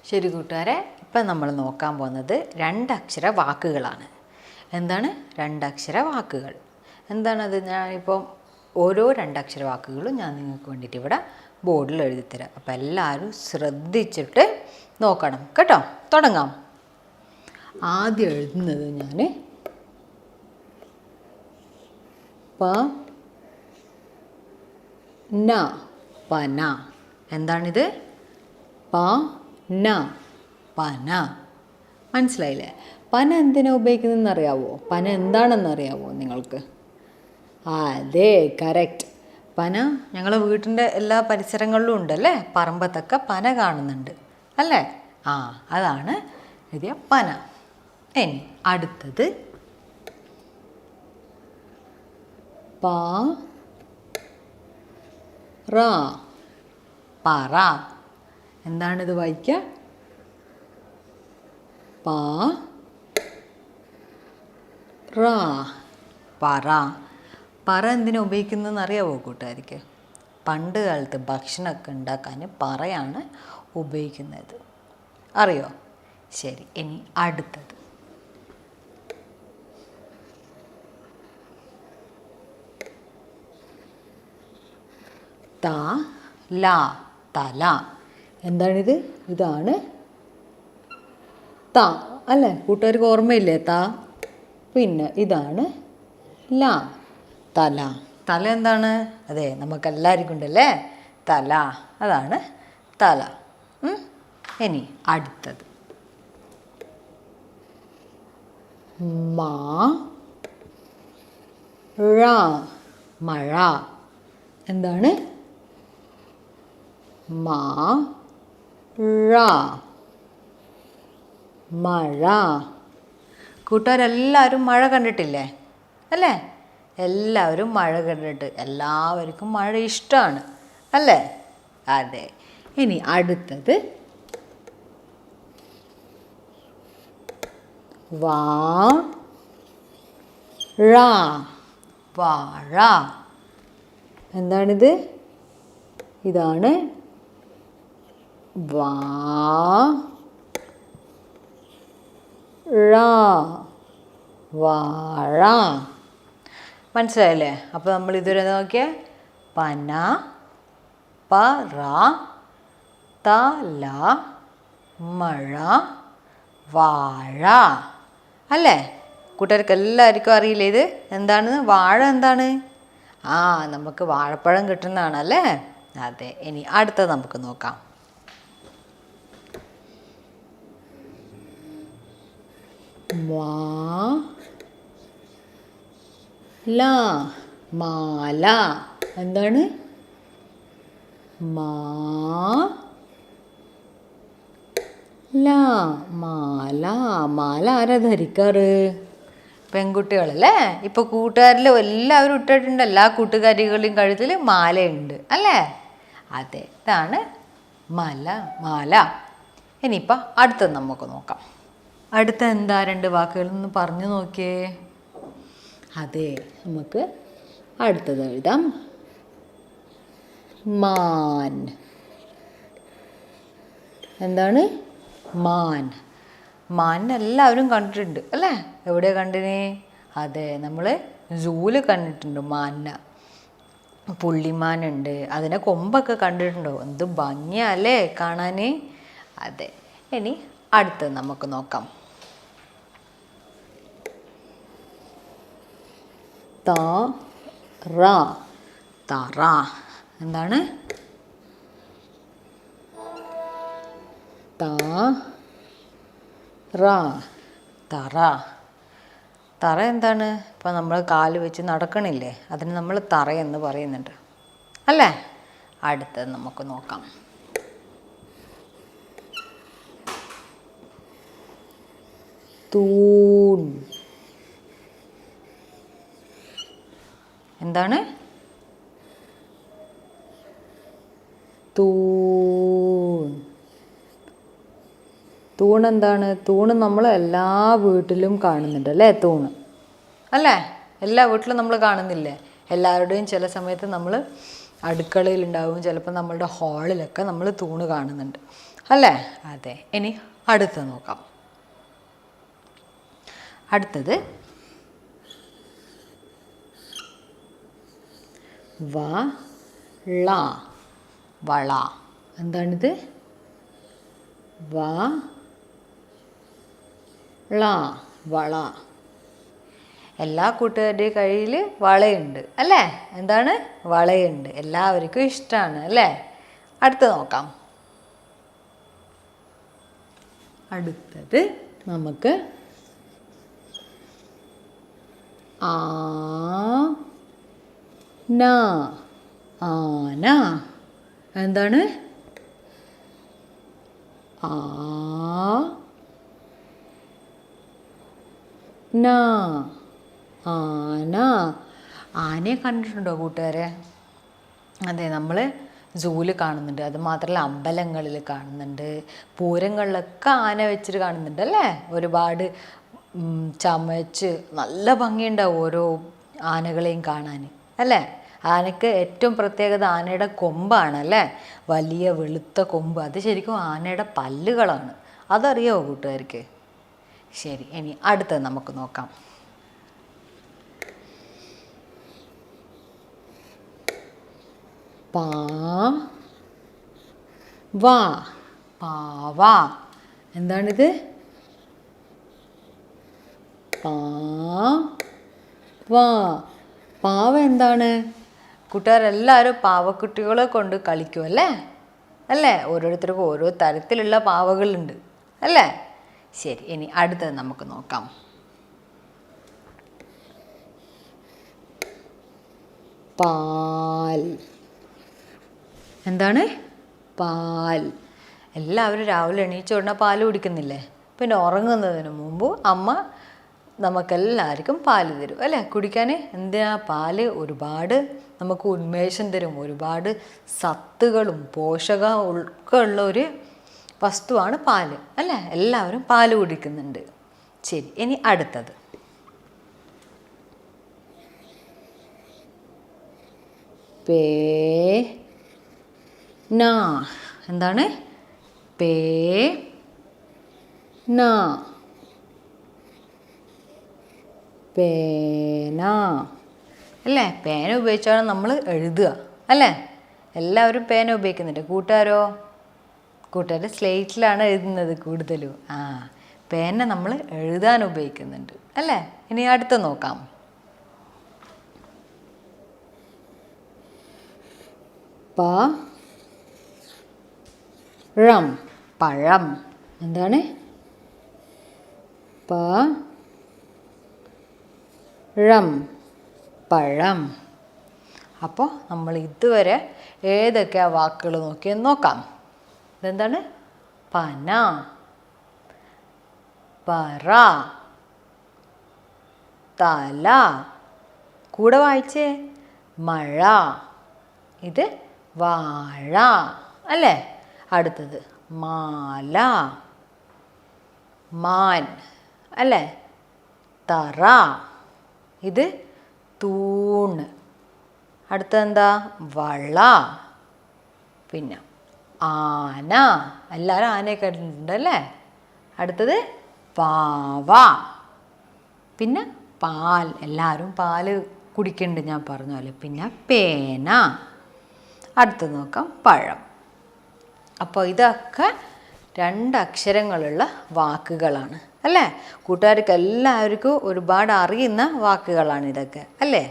ശരി കൂട്ടുകാരെ, ഇപ്പം നമ്മൾ നോക്കാൻ പോകുന്നത് രണ്ടക്ഷര വാക്കുകളാണ്. എന്താണ് രണ്ടക്ഷര വാക്കുകൾ? എന്താണത്? ഞാനിപ്പം ഓരോ രണ്ടക്ഷര വാക്കുകളും ഞാൻ നിങ്ങൾക്ക് വേണ്ടിയിട്ട് ഇവിടെ ബോർഡിൽ എഴുതിത്തരാം. അപ്പം എല്ലാവരും ശ്രദ്ധിച്ചിട്ട് നോക്കണം കേട്ടോ. തുടങ്ങാം. ആദ്യം എഴുതുന്നത് ഞാൻ പന. പന. എന്താണിത്? പന. പന. മനസ്സിലായില്ലേ? പന എന്തിനാണ് ഉപയോഗിക്കുന്നതെന്ന് അറിയാവോ? പന എന്താണെന്ന് അറിയാവോ നിങ്ങൾക്ക്? അതെ, കറക്റ്റ്. പന ഞങ്ങളെ വീട്ടിൻ്റെ എല്ലാ പരിസരങ്ങളിലും ഉണ്ടല്ലേ. പറമ്പത്തൊക്കെ പന കാണുന്നുണ്ട് അല്ലേ? അതാണ് എഴുതിയ പന. ഇനി അടുത്തത് പറ. പറ. എന്താണിത്? വായിക്കുക. പറ. പറ എന്തിനാ ഉപയോഗിക്കുന്നതെന്ന് അറിയാവോ കൂട്ടുകാർക്ക്? പണ്ട് കാലത്ത് ഭക്ഷണമൊക്കെ ഉണ്ടാക്കാൻ പറയാണ് ഉപയോഗിക്കുന്നത്. അറിയോ? ശരി. ഇനി അടുത്തത് തല. തല. എന്താണിത്? ഇതാണ് ത അല്ലേ? കൂട്ടുകാർക്ക് ഓർമ്മയില്ലേ? ത. പിന്നെ ഇതാണ് ല. തല. തല എന്താണ്? അതെ, നമുക്കെല്ലാവർക്കും ഉണ്ടല്ലേ തല. അതാണ് തല. ഇനി അടുത്തത് മഴ. മഴ. എന്താണ്? മഴ. കൂട്ടുകാരെല്ലാവരും മഴ കണ്ടിട്ടില്ലേ അല്ലേ? എല്ലാവരും മഴ കണ്ടിട്ട് എല്ലാവർക്കും മഴ ഇഷ്ടമാണ് അല്ലേ? അതെ. ഇനി അടുത്തത് വാഴ. വാഴ. എന്താണിത്? ഇതാണ് വാഴ. മനസ്സിലായല്ലേ? അപ്പോൾ നമ്മൾ ഇതുവരെ നോക്കിയേ: പന, പറ, തല, മഴ, വാഴ അല്ലേ? കൂട്ടുകാർക്ക് എല്ലാവർക്കും അറിയില്ലേ ഇത് എന്താണെന്ന്? വാഴ എന്താണ്? നമുക്ക് വാഴപ്പഴം കിട്ടുന്നതാണ് അല്ലേ? അതെ. ഇനി അടുത്തത് നമുക്ക് നോക്കാം. മാല. എന്താണ്? മാല. മാല ആരാ ധരിക്കാറ്? പെൺകുട്ടികളല്ലേ? ഇപ്പൊ കൂട്ടുകാരിൽ എല്ലാവരും ഇട്ടിട്ടുണ്ട്. എല്ലാ കൂട്ടുകാരികളുടെയും കഴുത്തിൽ മാലയുണ്ട് അല്ലേ? അതെ, ഇതാണ് മാല. ഇനിയിപ്പോൾ അടുത്തത് നമുക്ക് നോക്കാം. അടുത്ത എന്താ രണ്ട് വാക്കുകളൊന്ന് പറഞ്ഞു നോക്കിയേ. അതെ, നമുക്ക് അടുത്തത് എഴുതാം. മാൻ. എന്താണ്? മാൻ. മാനിനെ എല്ലാവരും കണ്ടിട്ടുണ്ട് അല്ലേ? എവിടെയാണ് കണ്ടിന്? അതെ, നമ്മൾ സൂവിൽ കണ്ടിട്ടുണ്ട് മാനിനെ. പുള്ളിമാനുണ്ട്. അതിനെ കൊമ്പൊക്കെ കണ്ടിട്ടുണ്ടോ? എന്ത് ഭംഗിയല്ലേ കാണാൻ? അതെ. ഇനി അടുത്തത് നമുക്ക് നോക്കാം. തറ. തറ. എന്താണ്? തറ. തറ എന്താണ്? ഇപ്പം നമ്മൾ കാല് വെച്ച് നടക്കണില്ലേ, അതിന് നമ്മൾ തറയെന്ന് പറയുന്നുണ്ട് അല്ലേ? അടുത്തത് നമുക്ക് നോക്കാം. തൂൺ. എന്താണ്? തൂൺ. തൂൺ എന്താണ്? തൂണ് നമ്മൾ എല്ലാ വീട്ടിലും കാണുന്നുണ്ട് അല്ലേ? തൂണ് അല്ലേ? എല്ലാ വീട്ടിലും നമ്മൾ കാണുന്നില്ലേ? എല്ലാവരുടെയും ചില സമയത്ത് നമ്മൾ അടുക്കളയിലുണ്ടാവും, ചിലപ്പോൾ നമ്മളുടെ ഹാളിലൊക്കെ നമ്മൾ തൂണ് കാണുന്നുണ്ട്. അല്ലേ? അതെ. ഇനി അടുത്ത് നോക്കാം. അടുത്തത് വള. വള. എന്താണിത്? വള. എല്ലാ കൂട്ടുകാരുടെയും കയ്യിൽ വളയുണ്ട് അല്ലേ? എന്താണ്? വളയുണ്ട്. എല്ലാവർക്കും ഇഷ്ടമാണ് അല്ലേ? അടുത്ത് നോക്കാം. അടുത്തത് നമുക്ക് ആന. ആന. എന്താണ്? ആന. ആനയെ കണ്ടിട്ടുണ്ടോ കൂട്ടുകാരെ? അതെ, നമ്മൾ സൂവിൽ കാണുന്നുണ്ട്. അത് മാത്രമല്ല അമ്പലങ്ങളിൽ കാണുന്നുണ്ട്, പൂരങ്ങളിലൊക്കെ ആന വെച്ചിട്ട് കാണുന്നുണ്ട് അല്ലേ? ഒരുപാട് ചമച്ച് നല്ല ഭംഗിയുണ്ടാവും ഓരോ ആനകളെയും കാണാൻ അല്ലേ? ആനയ്ക്ക് ഏറ്റവും പ്രത്യേകത ആനയുടെ കൊമ്പാണ് അല്ലേ? വലിയ വെളുത്ത കൊമ്പ്. അത് ശരിക്കും ആനയുടെ പല്ലുകളാണ്. അതറിയാമോ കൂട്ടുകാർക്ക്? ശരി, ഇനി അടുത്തത് നമുക്ക് നോക്കാം. പാവ. എന്താണിത്? പാവ എന്താണ്? കൂട്ടുകാരെല്ലാവരും പാവക്കുട്ടികളെ കൊണ്ട് കളിക്കും അല്ലേ? ഓരോരുത്തർക്കും ഓരോ തരത്തിലുള്ള പാവകളുണ്ട് അല്ലേ? ശരി, ഇനി അടുത്തത് നമുക്ക് നോക്കാം. പാൽ. എന്താണ്? പാൽ. എല്ലാവരും രാവിലെ എണീച്ച ഉടനെ പാൽ കുടിക്കുന്നില്ലേ? പിന്നെ ഉറങ്ങുന്നതിന് മുമ്പ് അമ്മ നമുക്കെല്ലാവർക്കും പാൽ തരും അല്ലേ കുടിക്കാൻ. എന്തിനാ? പാല് ഒരുപാട് നമുക്ക് ഉന്മേഷം തരും. ഒരുപാട് സത്തുകളും പോഷകമൊക്കെ ഉള്ള ഒരു വസ്തുവാണ് പാല് അല്ലേ? എല്ലാവരും പാല് കുടിക്കുന്നുണ്ട്. ശരി, ഇനി അടുത്തത് പേന. എന്താണ്? പേന. അല്ലേ? പേന ഉപയോഗിച്ചാണ് നമ്മൾ എഴുതുക അല്ലേ? എല്ലാവരും പേന ഉപയോഗിക്കുന്നുണ്ട്. കൂട്ടുകാർ സ്ലേറ്റിലാണ് എഴുതുന്നത് കൂടുതലും. പേന നമ്മൾ എഴുതാൻ ഉപയോഗിക്കുന്നുണ്ട് അല്ലേ? ഇനി അടുത്ത് നോക്കാം. പഴം. എന്താണ്? പഴം. അപ്പോൾ നമ്മൾ ഇതുവരെ ഏതൊക്കെയാ വാക്കുകൾ നോക്കിയെന്ന് നോക്കാം. ഇതെന്താണ്? പന, പറ, തല. കൂടെ വായിച്ചേ. മഴ. ഇത് വാഴ അല്ലേ? അടുത്തത് മാല, മാൻ അല്ലേ? തറ. ഇത് തൂണ്. അടുത്തതെന്താ? വള. പിന്നെ ആന. എല്ലാവരും ആനയെ കണ്ടിട്ടുണ്ടല്ലേ? അടുത്തത് പാവ. പിന്നെ പാൽ. എല്ലാവരും പാല് കുടിക്കുന്നുണ്ട് ഞാൻ പറഞ്ഞ പോലെ. പിന്നെ പേന. അടുത്ത് നോക്കാം. പഴം. അപ്പോൾ ഇതൊക്കെ 2 അക്ഷരങ്ങളുള്ള വാക്കുകളാണ് അല്ലേ? കൂട്ടുകാർക്ക് എല്ലാവർക്കും ഒരുപാട് അറിയുന്ന വാക്കുകളാണ് ഇതൊക്കെ അല്ലേ?